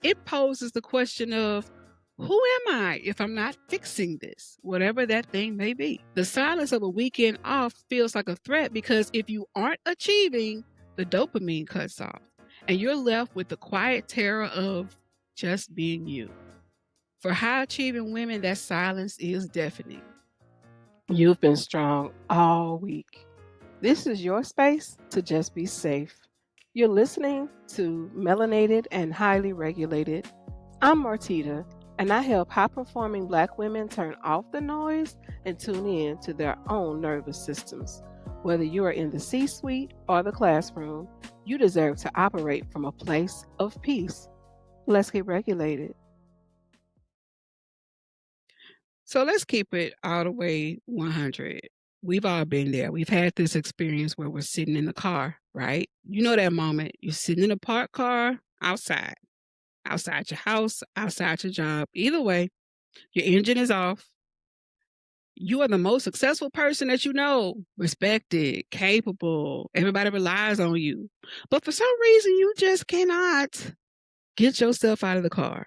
It poses the question of, who am I if I'm not fixing this, whatever that thing may be? The silence of a weekend off feels like a threat because if you aren't achieving, the dopamine cuts off and you're left with the quiet terror of just being you. For high achieving women, that silence is deafening. You've been strong all week. This is your space to just be safe. You're listening to Melanated and Highly Regulated. I'm Martita, and I help high performing Black women turn off the noise and tune in to their own nervous systems. Whether you are in the C suite or the classroom, you deserve to operate from a place of peace. Let's get regulated. So let's keep it all the way 100. We've all been there. We've had this experience where we're sitting in the car, right? You know that moment. You're sitting in a parked car outside your house, outside your job. Either way, your engine is off. You are the most successful person that you know, respected, capable. Everybody relies on you. But for some reason, you just cannot get yourself out of the car.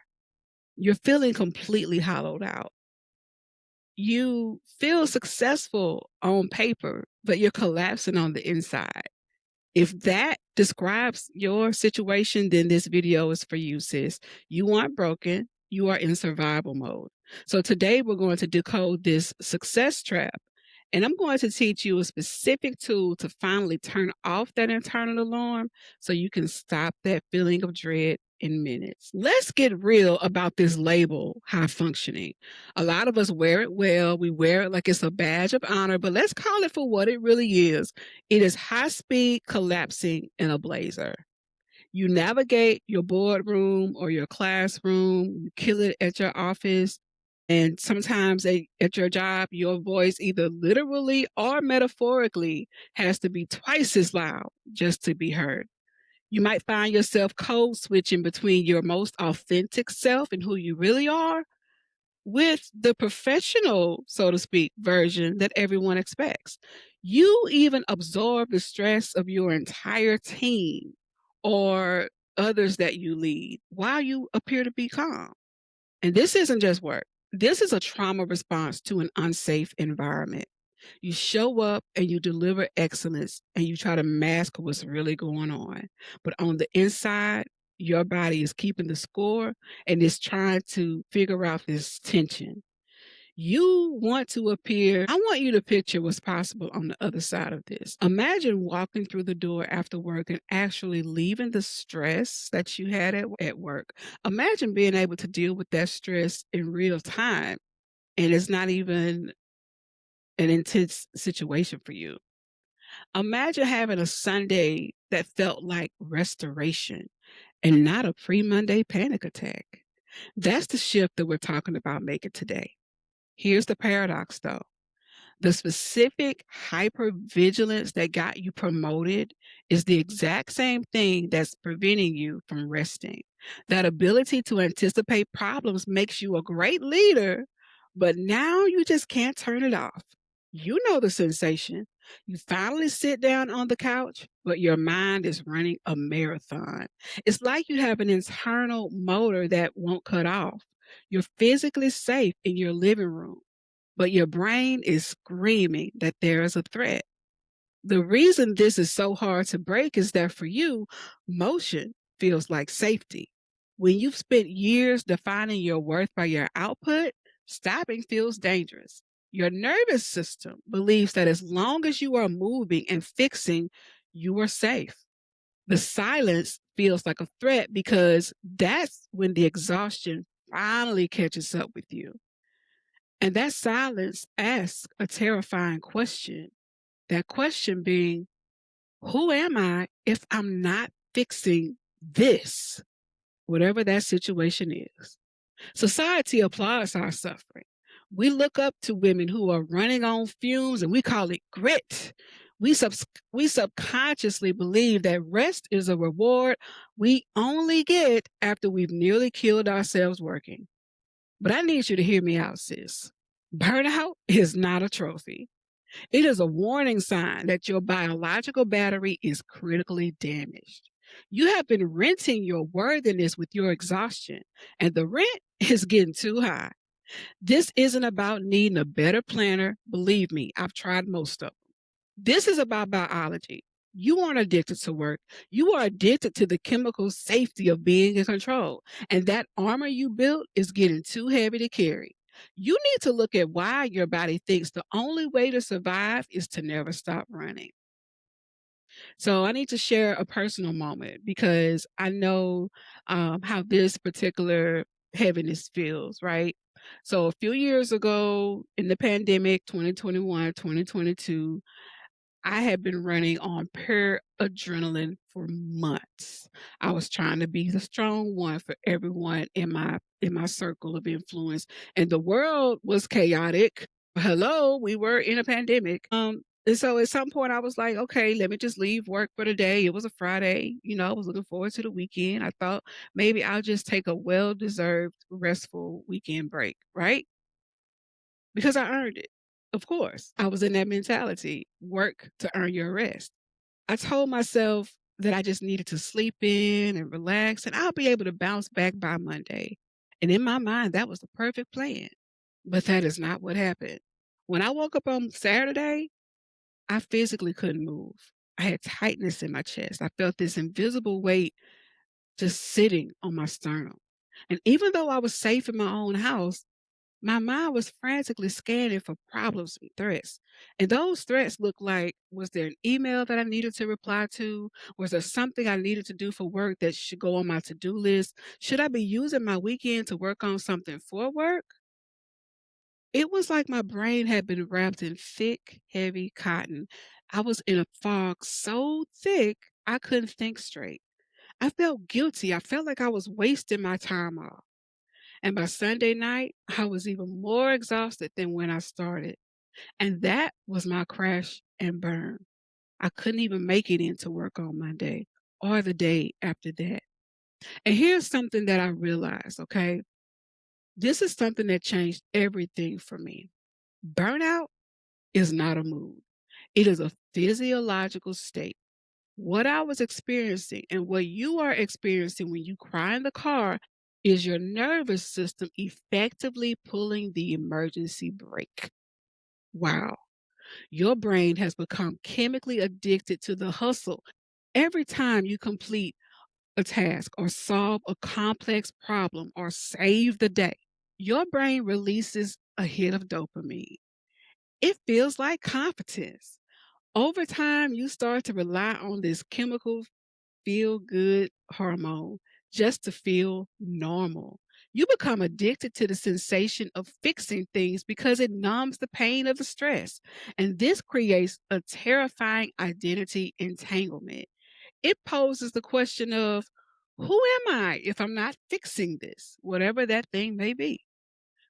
You're feeling completely hollowed out. You feel successful on paper, but you're collapsing on the inside. If that describes your situation, then this video is for you, sis. You aren't broken. You are in survival mode. So today we're going to decode this success trap. And I'm going to teach you a specific tool to finally turn off that internal alarm so you can stop that feeling of dread in minutes. Let's get real about this label, high functioning. A lot of us wear it well. We wear it like it's a badge of honor, but let's call it for what it really is. It is high speed collapsing in a blazer. You navigate your boardroom or your classroom, you kill it at your office, and sometimes at your job, your voice, either literally or metaphorically, has to be twice as loud just to be heard. You might find yourself code switching between your most authentic self and who you really are with the professional, so to speak, version that everyone expects. You even absorb the stress of your entire team or others that you lead while you appear to be calm. And this isn't just work. This is a trauma response to an unsafe environment. You show up and you deliver excellence and you try to mask what's really going on. But on the inside, your body is keeping the score and is trying to figure out this tension. You want to appear, I want you to picture what's possible on the other side of this. Imagine walking through the door after work and actually leaving the stress that you had at work. Imagine being able to deal with that stress in real time and it's not even an intense situation for you. Imagine having a Sunday that felt like restoration and not a pre Monday panic attack. That's the shift that we're talking about making today. Here's the paradox though. The specific hypervigilance that got you promoted is the exact same thing that's preventing you from resting. That ability to anticipate problems makes you a great leader, but now you just can't turn it off. You know the sensation. You finally sit down on the couch, but your mind is running a marathon. It's like you have an internal motor that won't cut off. You're physically safe in your living room but your brain is screaming that there is a threat. The reason this is so hard to break is that for you, motion feels like safety. When you've spent years defining your worth by your output, stopping feels dangerous. Your nervous system believes that as long as you are moving and fixing, you are safe. The silence feels like a threat because that's when the exhaustion finally catches up with you. And that silence asks a terrifying question. That question being, who am I if I'm not fixing this, whatever that situation is? Society applauds our suffering. We look up to women who are running on fumes and we call it grit. We subconsciously believe that rest is a reward we only get after we've nearly killed ourselves working. But I need you to hear me out, sis. Burnout is not a trophy. It is a warning sign that your biological battery is critically damaged. You have been renting your worthiness with your exhaustion, and the rent is getting too high. This isn't about needing a better planner. Believe me, I've tried most of them. This is about biology. You aren't addicted to work. You are addicted to the chemical safety of being in control. And that armor you built is getting too heavy to carry. You need to look at why your body thinks the only way to survive is to never stop running. So I need to share a personal moment because I know how this particular heaviness feels, right? So a few years ago in the pandemic, 2021, 2022, I had been running on pure adrenaline for months. I was trying to be the strong one for everyone in my circle of influence, and the world was chaotic. Hello, we were in a pandemic. And so at some point I was like, okay, let me just leave work for the day. It was a Friday, I was looking forward to the weekend. I thought maybe I'll just take a well-deserved restful weekend break, right? Because I earned it. Of course, I was in that mentality, work to earn your rest. I told myself that I just needed to sleep in and relax, and I'll be able to bounce back by Monday. And in my mind, that was the perfect plan. But that is not what happened. When I woke up on Saturday, I physically couldn't move. I had tightness in my chest. I felt this invisible weight just sitting on my sternum. And even though I was safe in my own house, my mind was frantically scanning for problems and threats. And those threats looked like, was there an email that I needed to reply to? Was there something I needed to do for work that should go on my to do list? Should I be using my weekend to work on something for work? It was like my brain had been wrapped in thick, heavy cotton. I was in a fog so thick I couldn't think straight. I felt guilty. I felt like I was wasting my time off. And by Sunday night, I was even more exhausted than when I started. And that was my crash and burn. I couldn't even make it into work on Monday or the day after that. And here's something that I realized, okay? This is something that changed everything for me. Burnout is not a mood, it is a physiological state. What I was experiencing and what you are experiencing when you cry in the car is your nervous system effectively pulling the emergency brake. Wow. Your brain has become chemically addicted to the hustle. Every time you complete a task or solve a complex problem or save the day, your brain releases a hit of dopamine. It feels like competence. Over time, you start to rely on this chemical feel good hormone just to feel normal. You become addicted to the sensation of fixing things because it numbs the pain of the stress. And this creates a terrifying identity entanglement. It poses the question of, who am I if I'm not fixing this, whatever that thing may be?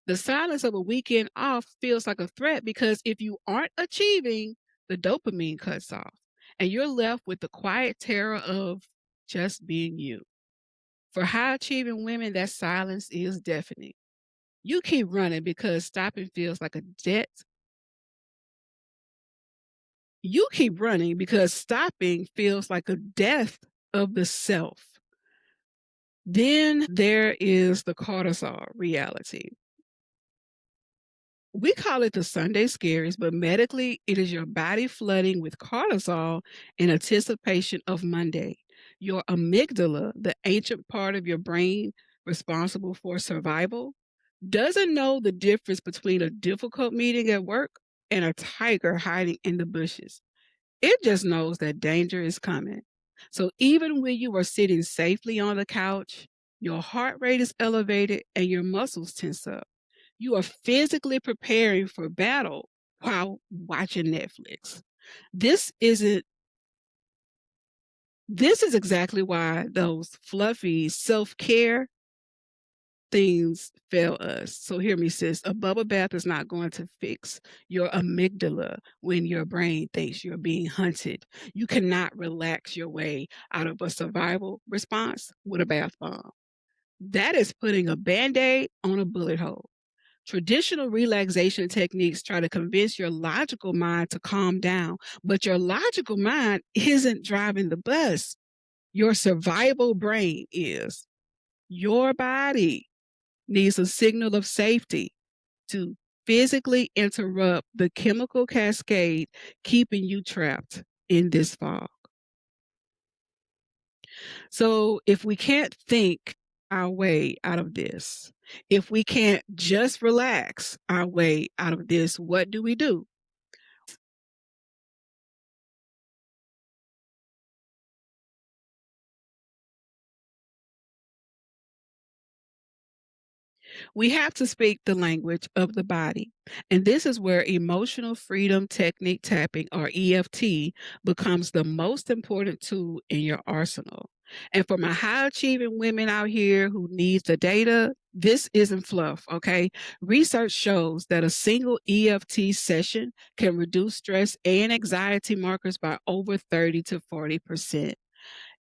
The silence of a weekend off feels like a threat because if you aren't achieving, the dopamine cuts off and you're left with the quiet terror of just being you. For high achieving women, that silence is deafening. You keep running because stopping feels like a debt. You keep running because stopping feels like a death of the self. Then there is the cortisol reality. We call it the Sunday scaries, but medically, it is your body flooding with cortisol in anticipation of Monday. Your amygdala, the ancient part of your brain responsible for survival, doesn't know the difference between a difficult meeting at work and a tiger hiding in the bushes. It just knows that danger is coming. So even when you are sitting safely on the couch, your heart rate is elevated and your muscles tense up. You are physically preparing for battle while watching Netflix. This isn't this is exactly why those fluffy self-care things fail us. So hear me, sis. A bubble bath is not going to fix your amygdala when your brain thinks you're being hunted. You cannot relax your way out of a survival response with a bath bomb. That is putting a band-aid on a bullet hole. Traditional relaxation techniques try to convince your logical mind to calm down, but your logical mind isn't driving the bus. Your survival brain is. Your body needs a signal of safety to physically interrupt the chemical cascade keeping you trapped in this fog. So, if we can't think our way out of this, if we can't just relax our way out of this, what do we do? We have to speak the language of the body. And this is where emotional freedom technique tapping, or EFT, becomes the most important tool in your arsenal. And for my high achieving women out here who need the data, this isn't fluff, okay? Research shows that a single EFT session can reduce stress and anxiety markers by over 30 to 40%.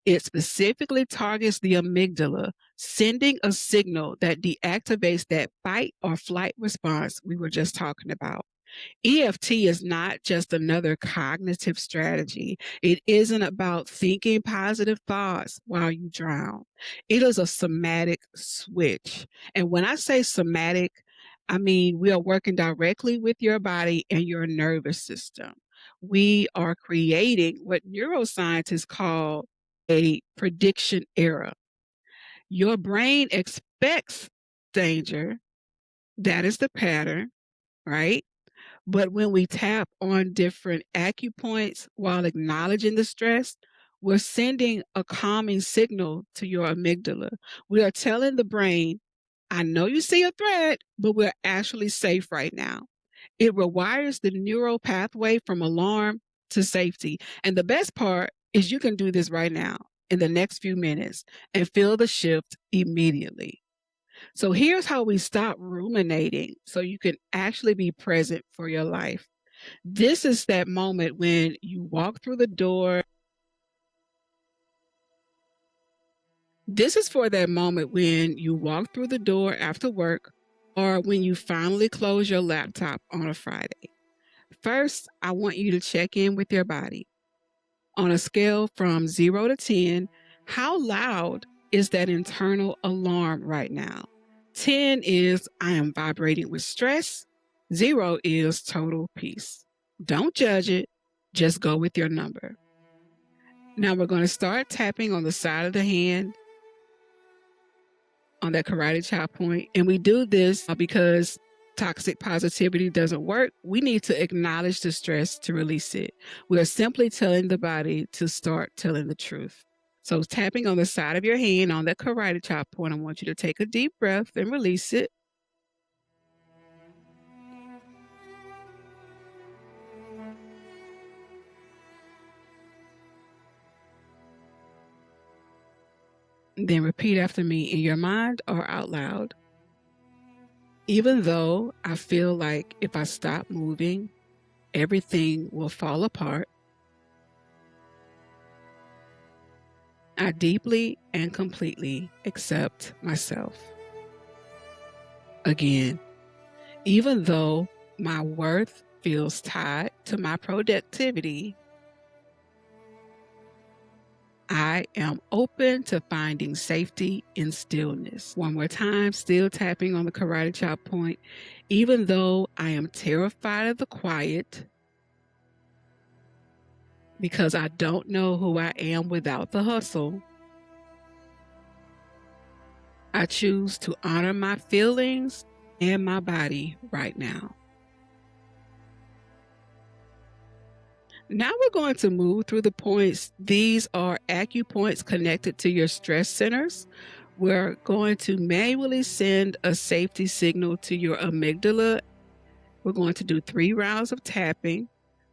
It specifically targets the amygdala, sending a signal that deactivates that fight or flight response we were just talking about. EFT is not just another cognitive strategy. It isn't about thinking positive thoughts while you drown. It is a somatic switch. And when I say somatic, I mean we are working directly with your body and your nervous system. We are creating what neuroscientists call a prediction error. Your brain expects danger. That is the pattern, right? But when we tap on different acupoints while acknowledging the stress, we're sending a calming signal to your amygdala. We are telling the brain, I know you see a threat, but we're actually safe right now. It rewires the neural pathway from alarm to safety. And the best part is you can do this right now in the next few minutes and feel the shift immediately. So here's how we stop ruminating so you can actually be present for your life. This is that moment when you walk through the door. This is for that moment when you walk through the door after work or when you finally close your laptop on a Friday. First, I want you to check in with your body. On a scale from 0 to 10, how loud is that internal alarm right now? 10 is I am vibrating with stress. 0 is total peace. Don't judge it, just go with your number. Now we're going to start tapping on the side of the hand on that karate chop point. And we do this because toxic positivity doesn't work. We need to acknowledge the stress to release it. We are simply telling the body to start telling the truth. So tapping on the side of your hand on that karate chop point, I want you to take a deep breath and release it. Then repeat after me in your mind or out loud. Even though I feel like if I stop moving, everything will fall apart, I deeply and completely accept myself. Again, even though my worth feels tied to my productivity, I am open to finding safety in stillness. One more time, still tapping on the karate chop point. Even though I am terrified of the quiet, because I don't know who I am without the hustle, I choose to honor my feelings and my body right now. Now we're going to move through the points. These are acupoints connected to your stress centers. We're going to manually send a safety signal to your amygdala. We're going to do 3 rounds of tapping.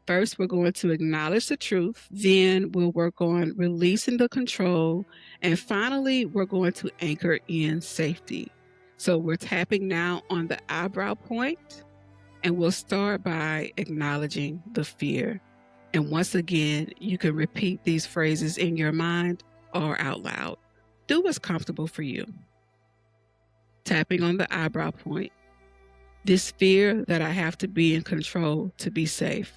First, we're going to acknowledge the truth. Then we'll work on releasing the control. And finally, we're going to anchor in safety. So we're tapping now on the eyebrow point, and we'll start by acknowledging the fear. And once again, you can repeat these phrases in your mind or out loud. Do what's comfortable for you. Tapping on the eyebrow point. This fear that I have to be in control to be safe.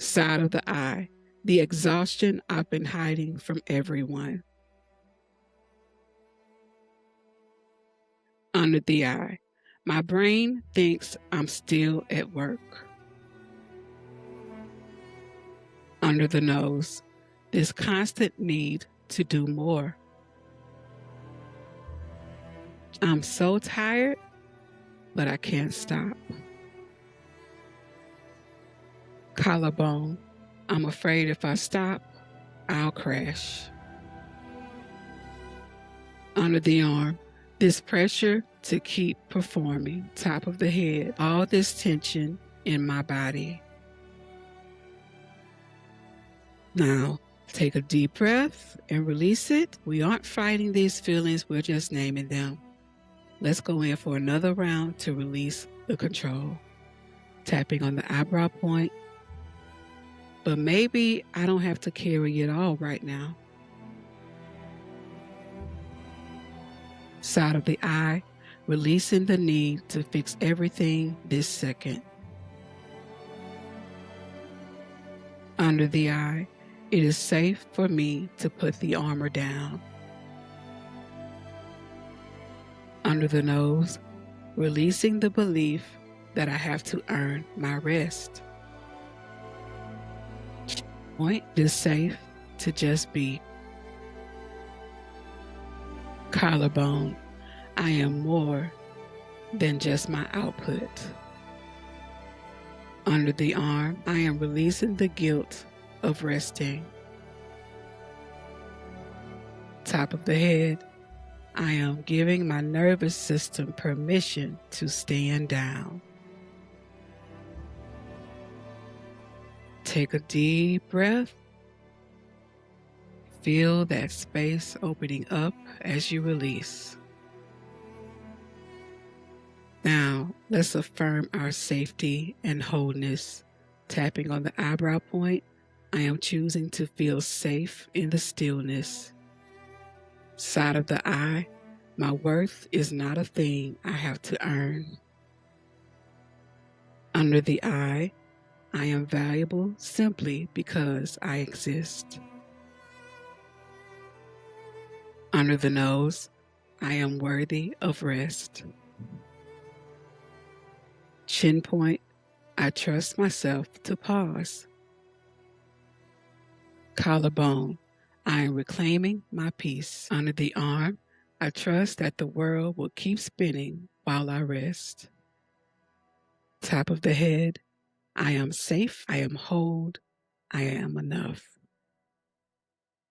Side of the eye, the exhaustion I've been hiding from everyone. Under the eye, my brain thinks I'm still at work. Under the nose, this constant need to do more. I'm so tired, but I can't stop. Collarbone, I'm afraid if I stop, I'll crash. Under the arm, this pressure to keep performing. Top of the head, all this tension in my body. Now, take a deep breath and release it. We aren't fighting these feelings, we're just naming them. Let's go in for another round to release the control. Tapping on the eyebrow point. But maybe I don't have to carry it all right now. Side of the eye, releasing the need to fix everything this second. Under the eye, it is safe for me to put the armor down. Under the nose, releasing the belief that I have to earn my rest. Point is safe to just be. Collarbone, I am more than just my output. Under the arm, I am releasing the guilt of resting. Top of the head, I am giving my nervous system permission to stand down. Take a deep breath. Feel that space opening up as you release. Now, let's affirm our safety and wholeness. Tapping on the eyebrow point, I am choosing to feel safe in the stillness. Side of the eye, my worth is not a thing I have to earn. Under the eye, I am valuable simply because I exist. Under the nose, I am worthy of rest. Chin point, I trust myself to pause. Collarbone, I am reclaiming my peace. Under the arm, I trust that the world will keep spinning while I rest. Top of the head, I am safe, I am whole, I am enough.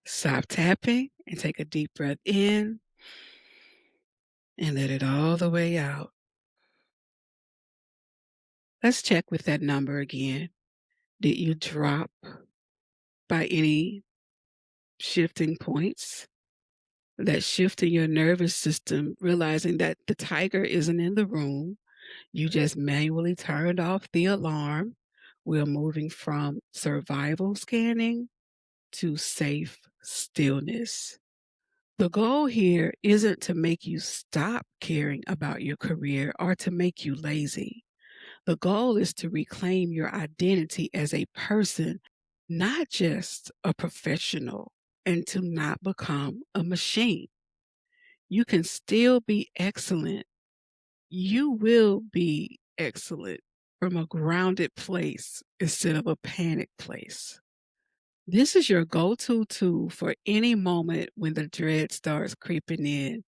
Stop tapping and take a deep breath in and let it all the way out. Let's check with that number again. Did you drop by any shifting points? That shift in your nervous system, realizing that the tiger isn't in the room. You just manually turned off the alarm. We're moving from survival scanning to safe stillness. The goal here isn't to make you stop caring about your career or to make you lazy. The goal is to reclaim your identity as a person, not just a professional, and to not become a machine. You can still be excellent. You will be excellent from a grounded place instead of a panic place. This is your go-to tool for any moment when the dread starts creeping in,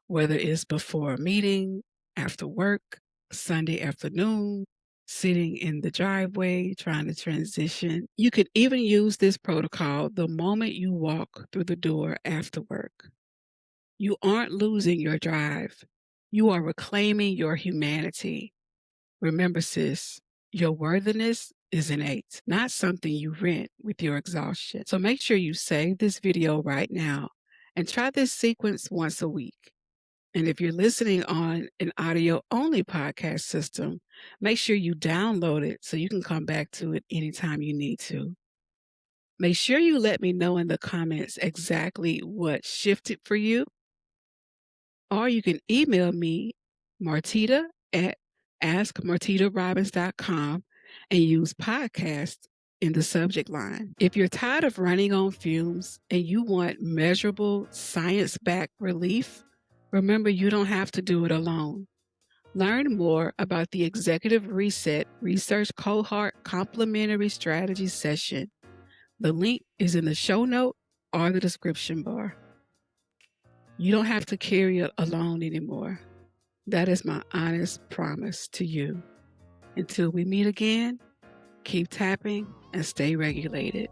whether it's before a meeting, after work, Sunday afternoon, sitting in the driveway trying to transition. You could even use this protocol the moment you walk through the door after work. You aren't losing your drive. You are reclaiming your humanity. Remember, sis, your worthiness is innate, not something you rent with your exhaustion. So make sure you save this video right now and try this sequence once a week. And if you're listening on an audio-only podcast system, make sure you download it so you can come back to it anytime you need to. Make sure you let me know in the comments exactly what shifted for you, or you can email me, Martita at askmartitarobbins.com, and use podcast in the subject line. If you're tired of running on fumes and you want measurable, science backed relief, remember you don't have to do it alone. Learn more about the Executive Reset Research Cohort Complementary Strategy Session. The link is in the show note or the description bar. You don't have to carry it alone anymore. That is my honest promise to you. Until we meet again, keep tapping and stay regulated.